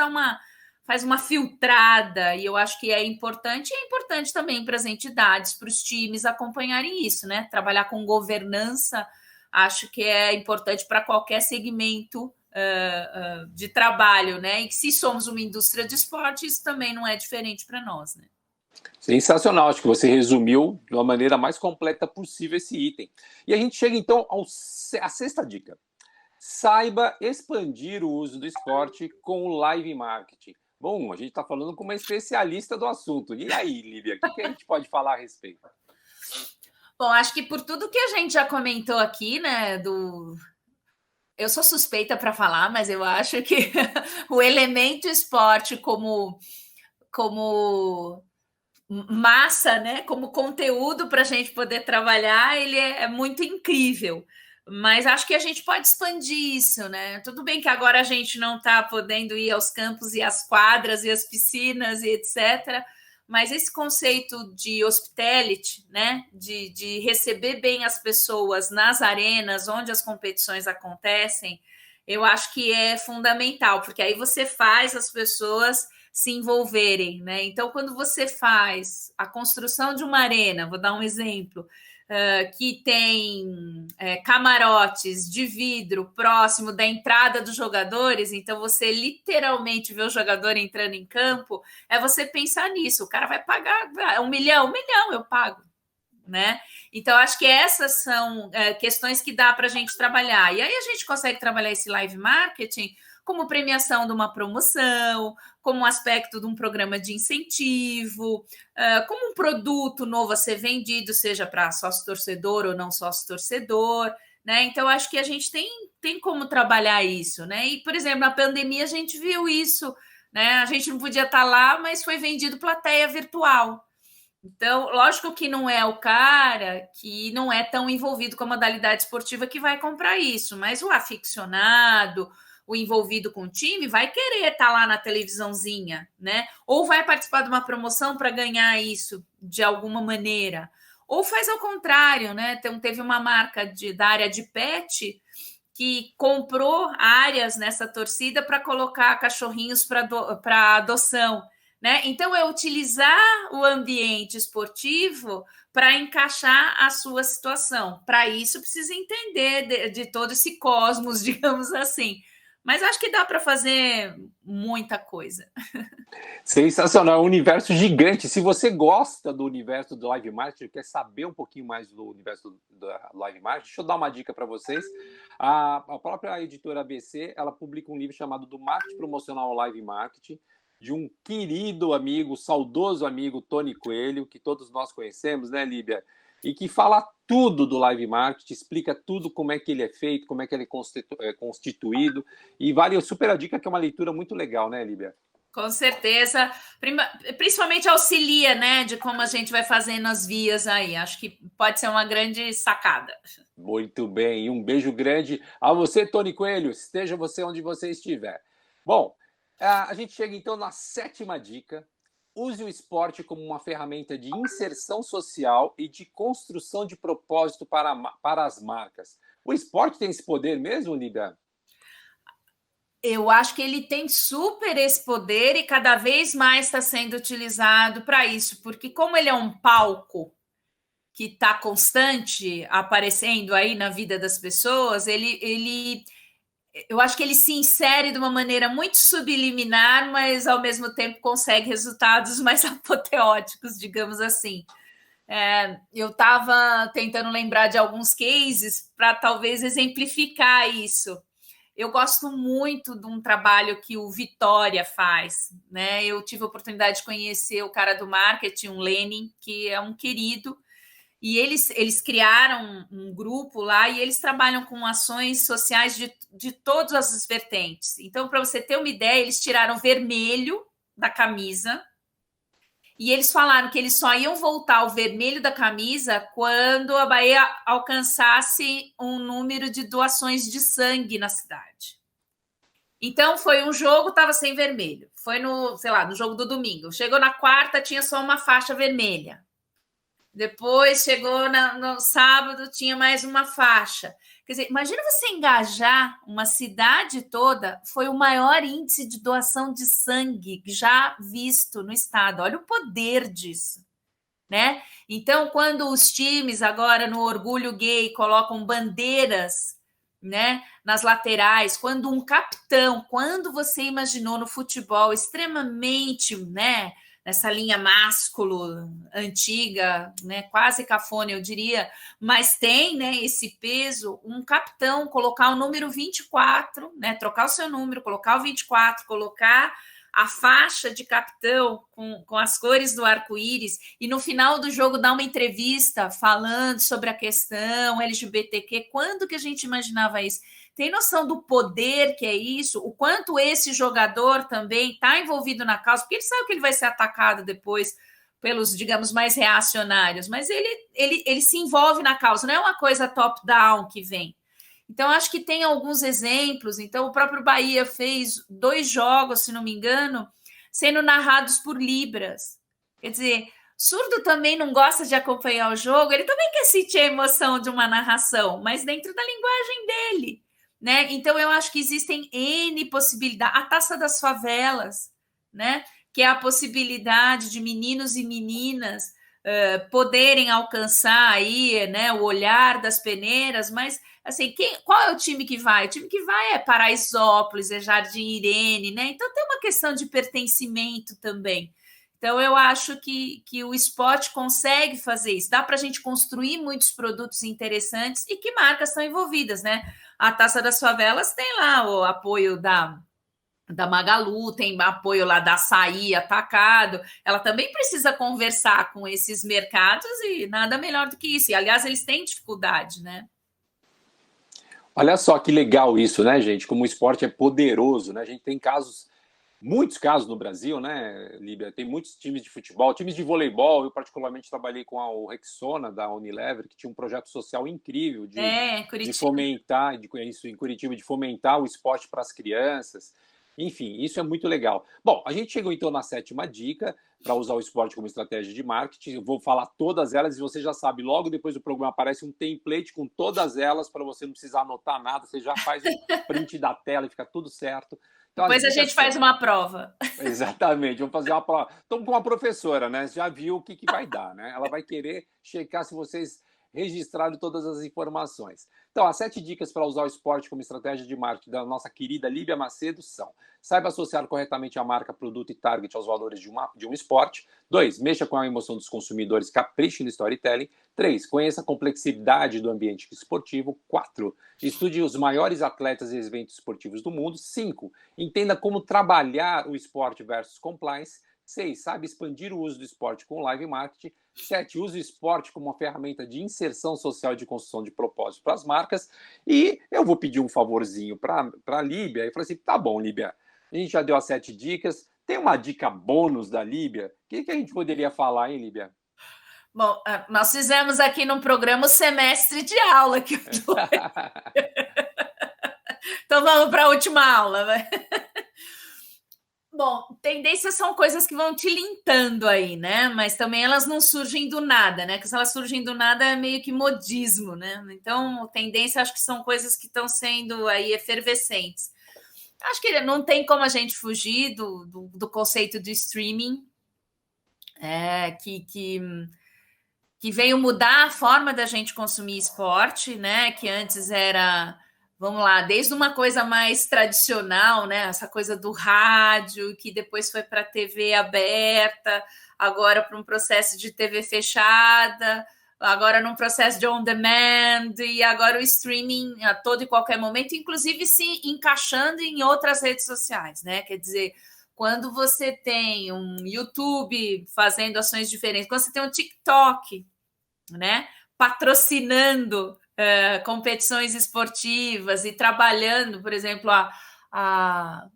faz uma filtrada, e eu acho que é importante, e é importante também para as entidades, para os times acompanharem isso, né? Trabalhar com governança, acho que é importante para qualquer segmento de trabalho, né? E que se somos uma indústria de esporte, isso também não é diferente para nós, né? Sensacional, acho que você resumiu de uma maneira mais completa possível esse item. E a gente chega então à sexta dica. Saiba expandir o uso do esporte com o live marketing. Bom, a gente está falando com uma especialista do assunto. E aí, Líbia, o que a gente pode falar a respeito? Bom, acho que por tudo que a gente já comentou aqui, né, eu sou suspeita para falar, mas eu acho que o elemento esporte como massa, né, como conteúdo para a gente poder trabalhar, ele é muito incrível. Mas acho que a gente pode expandir isso, né? Tudo bem que agora a gente não está podendo ir aos campos e às quadras e às piscinas e etc. Mas esse conceito de hospitality, né? De receber bem as pessoas nas arenas onde as competições acontecem, eu acho que é fundamental, porque aí você faz as pessoas se envolverem, né? Então, quando você faz a construção de uma arena, vou dar um exemplo, que tem camarotes de vidro próximo da entrada dos jogadores, então você literalmente vê o jogador entrando em campo, é você pensar nisso, o cara vai pagar $1 milhão, eu pago, né? Então, acho que essas são questões que dá para a gente trabalhar. E aí a gente consegue trabalhar esse live marketing como premiação de uma promoção, como um aspecto de um programa de incentivo, como um produto novo a ser vendido, seja para sócio-torcedor ou não sócio-torcedor, né? Então, acho que a gente tem como trabalhar isso, né? E, por exemplo, na pandemia a gente viu isso, né? A gente não podia estar lá, mas foi vendido plateia virtual. Então, lógico que não é o cara que não é tão envolvido com a modalidade esportiva que vai comprar isso, mas o aficionado, o envolvido com o time, vai querer estar lá na televisãozinha, né? Ou vai participar de uma promoção para ganhar isso de alguma maneira. Ou faz ao contrário, né? Então, teve uma marca da área de pet que comprou áreas nessa torcida para colocar cachorrinhos para adoção. Né? Então, é utilizar o ambiente esportivo para encaixar a sua situação. Para isso, precisa entender de todo esse cosmos, digamos assim. Mas acho que dá para fazer muita coisa. Sensacional, é um universo gigante. Se você gosta do universo do live marketing, quer saber um pouquinho mais do universo do live marketing, deixa eu dar uma dica para vocês. A própria editora ABC, ela publica um livro chamado Do Marketing Promocional Live Marketing, de um querido amigo, saudoso amigo, Tony Coelho, que todos nós conhecemos, né, Líbia? E que fala tudo do live marketing, explica tudo como é que ele é feito, como é que ele é constituído, e vale super a dica, que é uma leitura muito legal, né, Líbia? Com certeza, principalmente auxilia, né, de como a gente vai fazendo as vias aí. Acho que pode ser uma grande sacada. Muito bem, e um beijo grande a você, Tony Coelho, esteja você onde você estiver. Bom, a gente chega então na sétima dica. Use o esporte como uma ferramenta de inserção social e de construção de propósito para as marcas. O esporte tem esse poder mesmo, Líbia? Eu acho que ele tem super esse poder e cada vez mais está sendo utilizado para isso, porque como ele é um palco que está constante aparecendo aí na vida das pessoas, eu acho que ele se insere de uma maneira muito subliminar, mas ao mesmo tempo consegue resultados mais apoteóticos, digamos assim. Eu estava tentando lembrar de alguns cases para talvez exemplificar isso. Eu gosto muito de um trabalho que o Vitória faz, né? Eu tive a oportunidade de conhecer o cara do marketing, o Lenin, que é um querido, e eles criaram um grupo lá e eles trabalham com ações sociais de todas as vertentes. Então, para você ter uma ideia, eles tiraram vermelho da camisa e eles falaram que eles só iam voltar ao vermelho da camisa quando a Bahia alcançasse um número de doações de sangue na cidade. Então, foi um jogo, estava sem vermelho. Foi no jogo do domingo. Chegou na quarta, tinha só uma faixa vermelha. Depois, chegou no sábado, tinha mais uma faixa. Quer dizer, imagina você engajar uma cidade toda, foi o maior índice de doação de sangue já visto no estado. Olha o poder disso, né? Então, quando os times agora no Orgulho Gay colocam bandeiras, né, nas laterais, quando um capitão, quando você imaginou no futebol extremamente, né, nessa linha másculo antiga, né, quase cafona, eu diria, mas tem, né, esse peso, um capitão colocar o número 24, né, trocar o seu número, colocar o 24, colocar a faixa de capitão com as cores do arco-íris e no final do jogo dar uma entrevista falando sobre a questão LGBTQ. Quando que a gente imaginava isso? Tem noção do poder que é isso? O quanto esse jogador também está envolvido na causa? Porque ele sabe que ele vai ser atacado depois pelos, digamos, mais reacionários, mas ele se envolve na causa, não é uma coisa top-down que vem. Então, acho que tem alguns exemplos. Então, o próprio Bahia fez 2 jogos, se não me engano, sendo narrados por Libras. Quer dizer, surdo também não gosta de acompanhar o jogo, ele também quer sentir a emoção de uma narração, mas dentro da linguagem dele, né? Então, eu acho que existem N possibilidades. A Taça das Favelas, né? Que é a possibilidade de meninos e meninas poderem alcançar aí, né, o olhar das peneiras, mas assim, qual é o time que vai? O time que vai é Paraisópolis, é Jardim Irene, né? Então tem uma questão de pertencimento também. Então eu acho que o esporte consegue fazer isso. Dá para a gente construir muitos produtos interessantes e que marcas estão envolvidas, né? A Taça das Favelas tem lá o apoio da Magalu, tem apoio lá da Açaí, Atacado, ela também precisa conversar com esses mercados e nada melhor do que isso. E, aliás, eles têm dificuldade, né? Olha só que legal isso, né, gente? Como o esporte é poderoso, né? A gente tem muitos casos no Brasil, né, Líbia? Tem muitos times de futebol, times de voleibol. Eu particularmente trabalhei com o Rexona, da Unilever, que tinha um projeto social incrível de fomentar, isso em Curitiba, de fomentar o esporte para as crianças. Enfim, isso é muito legal. Bom, a gente chegou então na 7ª dica para usar o esporte como estratégia de marketing. Eu vou falar todas elas e você já sabe, logo depois do programa aparece um template com todas elas para você não precisar anotar nada, você já faz um print da tela e fica tudo certo. Então, depois a gente faz uma prova. Exatamente, vamos fazer uma prova. Estamos com uma professora, né? Você já viu o que vai dar, né? Ela vai querer checar se vocês registraram todas as informações. Então, as 7 dicas para usar o esporte como estratégia de marketing da nossa querida Líbia Macedo são: saiba associar corretamente a marca, produto e target aos valores de um esporte. 2, mexa com a emoção dos consumidores, capriche no storytelling. 3, conheça a complexidade do ambiente esportivo. 4, estude os maiores atletas e eventos esportivos do mundo. 5, entenda como trabalhar o esporte versus compliance. 6, sabe expandir o uso do esporte com live marketing. 7, use o esporte como uma ferramenta de inserção social e de construção de propósito para as marcas. E eu vou pedir um favorzinho para a Líbia. E falei assim, tá bom, Líbia, a gente já deu as 7 dicas. Tem uma dica bônus da Líbia? O que a gente poderia falar, hein, Líbia? Bom, nós fizemos aqui no programa o semestre de aula que eu tô... Então vamos para a última aula, vai. Bom, tendências são coisas que vão tilintando aí, né? Mas também elas não surgem do nada, né? Porque se elas surgem do nada é meio que modismo, né? Então, tendência acho que são coisas que estão sendo aí efervescentes. Acho que não tem como a gente fugir do conceito de streaming, que veio mudar a forma da gente consumir esporte, né? Que antes era... Vamos lá, desde uma coisa mais tradicional, né? Essa coisa do rádio, que depois foi para a TV aberta, agora para um processo de TV fechada, agora num processo de on-demand, e agora o streaming a todo e qualquer momento, inclusive se encaixando em outras redes sociais, né? Quer dizer, quando você tem um YouTube fazendo ações diferentes, quando você tem um TikTok, né? Patrocinando competições esportivas e trabalhando, por exemplo, a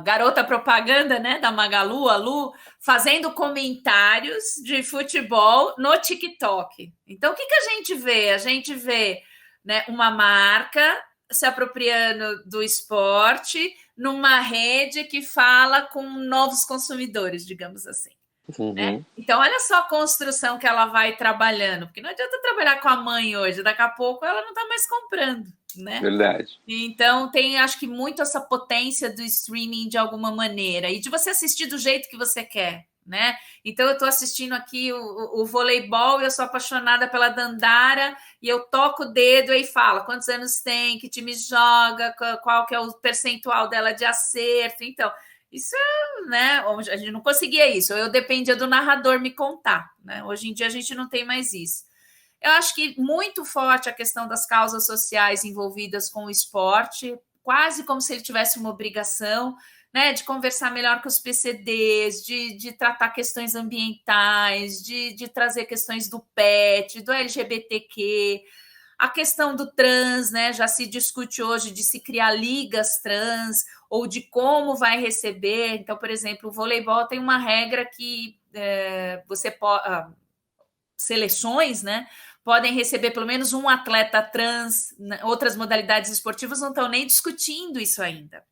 garota propaganda, né, da Magalu, a Lu, fazendo comentários de futebol no TikTok. Então, o que a gente vê? A gente vê, né, uma marca se apropriando do esporte numa rede que fala com novos consumidores, digamos assim. Uhum. Né? Então, olha só a construção que ela vai trabalhando, porque não adianta trabalhar com a mãe hoje, daqui a pouco ela não está mais comprando, né? Verdade. Então, tem, acho que, muito essa potência do streaming de alguma maneira, e de você assistir do jeito que você quer, né? Então, eu estou assistindo aqui o voleibol, eu sou apaixonada pela Dandara, e eu toco o dedo e falo quantos anos tem, que time joga, qual que é o percentual dela de acerto. Então, isso né, a gente não conseguia isso, eu dependia do narrador me contar, né? Hoje em dia a gente não tem mais isso. Eu acho que muito forte a questão das causas sociais envolvidas com o esporte, quase como se ele tivesse uma obrigação, né, de conversar melhor com os PCDs, de tratar questões ambientais, de trazer questões do PET, do LGBTQ, a questão do trans, né? Já se discute hoje de se criar ligas trans ou de como vai receber. Então, por exemplo, o voleibol tem uma regra que você pode. Seleções, né? Podem receber pelo menos um atleta trans, né? Outras modalidades esportivas não estão nem discutindo isso ainda.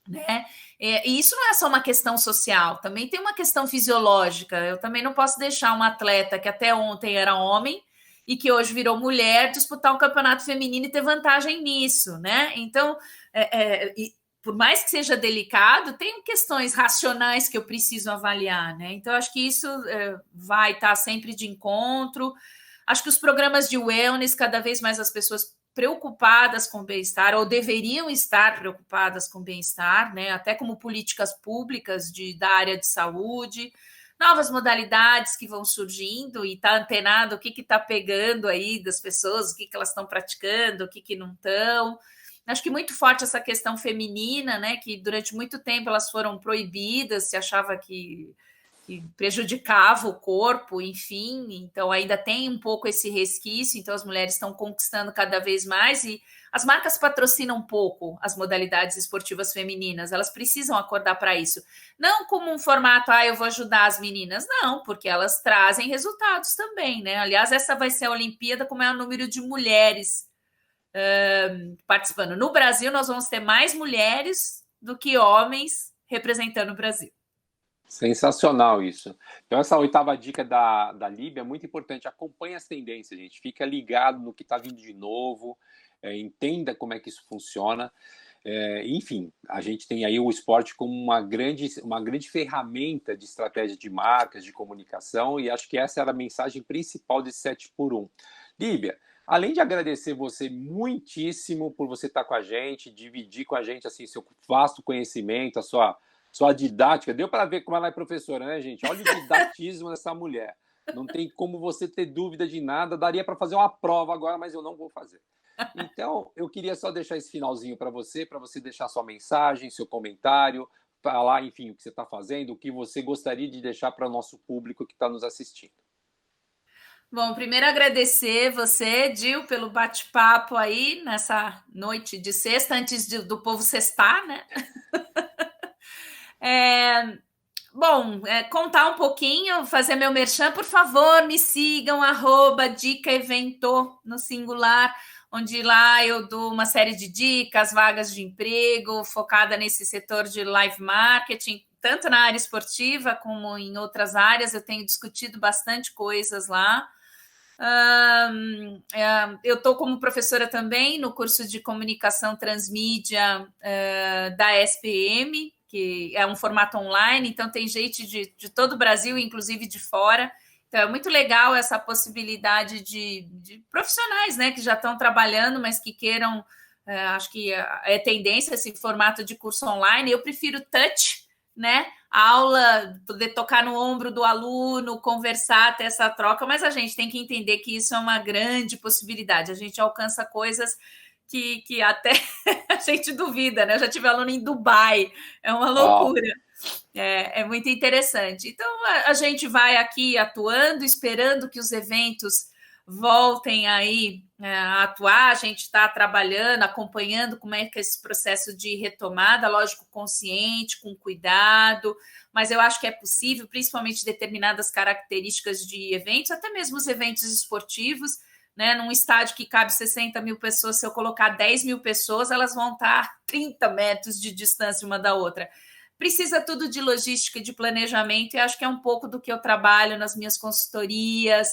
Né? E isso não é só uma questão social, também tem uma questão fisiológica. Eu também não posso deixar um atleta que até ontem era homem e que hoje virou mulher disputar um campeonato feminino e ter vantagem nisso, né? Então, por mais que seja delicado, tem questões racionais que eu preciso avaliar, né? Então, acho que isso vai estar sempre de encontro. Acho que os programas de wellness, cada vez mais as pessoas preocupadas com o bem-estar, ou deveriam estar preocupadas com o bem-estar, né? Até como políticas públicas da área de saúde, novas modalidades que vão surgindo e está antenado o que está pegando aí das pessoas, o que elas estão praticando, o que não estão. Acho que muito forte essa questão feminina, né? Que durante muito tempo elas foram proibidas, se achava que prejudicava o corpo, enfim, então ainda tem um pouco esse resquício, então as mulheres estão conquistando cada vez mais e as marcas patrocinam um pouco as modalidades esportivas femininas, elas precisam acordar para isso, não como um formato, eu vou ajudar as meninas, não, porque elas trazem resultados também, né? Aliás, essa vai ser a Olimpíada com o maior número de mulheres participando. No Brasil, nós vamos ter mais mulheres do que homens representando o Brasil. Sensacional isso. Então, essa 8ª dica da Líbia é muito importante. Acompanhe as tendências, gente. Fica ligado no que está vindo de novo. Entenda como é que isso funciona. Enfim, a gente tem aí o esporte como uma grande ferramenta de estratégia de marcas, de comunicação, e acho que essa era a mensagem principal desse 7x1. Líbia, além de agradecer você muitíssimo por você estar com a gente, dividir com a gente assim, seu vasto conhecimento, a sua didática, deu para ver como ela é professora, né, gente? Olha o didatismo dessa mulher. Não tem como você ter dúvida de nada. Daria para fazer uma prova agora, mas eu não vou fazer. Então, eu queria só deixar esse finalzinho para você deixar sua mensagem, seu comentário, falar, enfim, o que você está fazendo, o que você gostaria de deixar para o nosso público que está nos assistindo. Bom, primeiro agradecer você, Gil, pelo bate-papo aí nessa noite de sexta, antes do povo sextar, né? Contar um pouquinho, fazer meu merchan, por favor, me sigam, @dicaevento no singular, onde lá eu dou uma série de dicas, vagas de emprego, focada nesse setor de live marketing, tanto na área esportiva como em outras áreas, eu tenho discutido bastante coisas lá. Eu estou como professora também no curso de comunicação transmídia da SPM, que é um formato online, então tem gente de todo o Brasil, inclusive de fora. Então é muito legal essa possibilidade de profissionais, né, que já estão trabalhando, mas que queiram, acho que é tendência esse formato de curso online. Eu prefiro touch, né? A aula, poder tocar no ombro do aluno, conversar, ter essa troca, mas a gente tem que entender que isso é uma grande possibilidade. A gente alcança coisas que até a gente duvida, né? Eu já tive aluno em Dubai, é uma loucura. É muito interessante. Então, a gente vai aqui atuando, esperando que os eventos voltem aí a atuar, a gente está trabalhando, acompanhando como é que é esse processo de retomada, lógico, consciente, com cuidado, mas eu acho que é possível, principalmente determinadas características de eventos, até mesmo os eventos esportivos, né? Num estádio que cabe 60 mil pessoas, se eu colocar 10 mil pessoas, elas vão estar a 30 metros de distância uma da outra. Precisa tudo de logística e de planejamento, e acho que é um pouco do que eu trabalho nas minhas consultorias,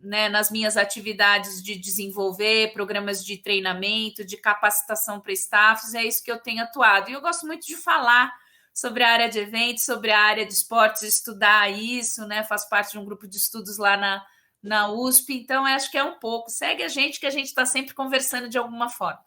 né, nas minhas atividades de desenvolver programas de treinamento, de capacitação para staffs, é isso que eu tenho atuado. E eu gosto muito de falar sobre a área de eventos, sobre a área de esportes, estudar isso, né? Faço parte de um grupo de estudos lá na USP, então acho que é um pouco. Segue a gente, que a gente está sempre conversando de alguma forma.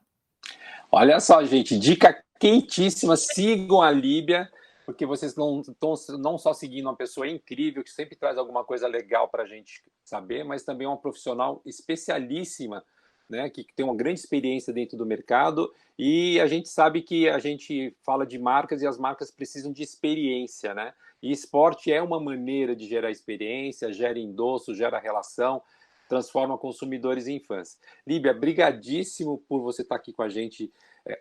Olha só, gente, dica quentíssima, sigam a Líbia. porque vocês não estão não só seguindo uma pessoa incrível, que sempre traz alguma coisa legal para a gente saber, mas também uma profissional especialíssima, né, que tem uma grande experiência dentro do mercado, e a gente sabe que a gente fala de marcas e as marcas precisam de experiência, né? E esporte é uma maneira de gerar experiência, gera endosso, gera relação, transforma consumidores em fãs. Líbia, brigadíssimo por você estar aqui com a gente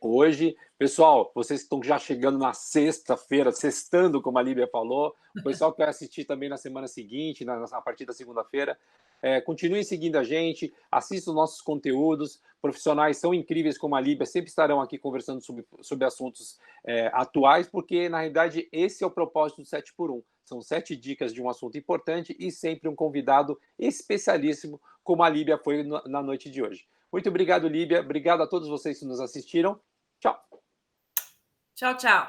hoje. Pessoal, vocês estão já chegando na sexta-feira, sextando, como a Líbia falou. O pessoal que vai assistir também na semana seguinte, a partir da segunda-feira. Continuem seguindo a gente, assistam nossos conteúdos. Profissionais são incríveis como a Líbia, sempre estarão aqui conversando sobre assuntos atuais, porque, na realidade, esse é o propósito do 7 por 1. São 7 dicas de um assunto importante e sempre um convidado especialíssimo, como a Líbia foi na noite de hoje. Muito obrigado, Líbia. Obrigado a todos vocês que nos assistiram. Tchau. Tchau, tchau.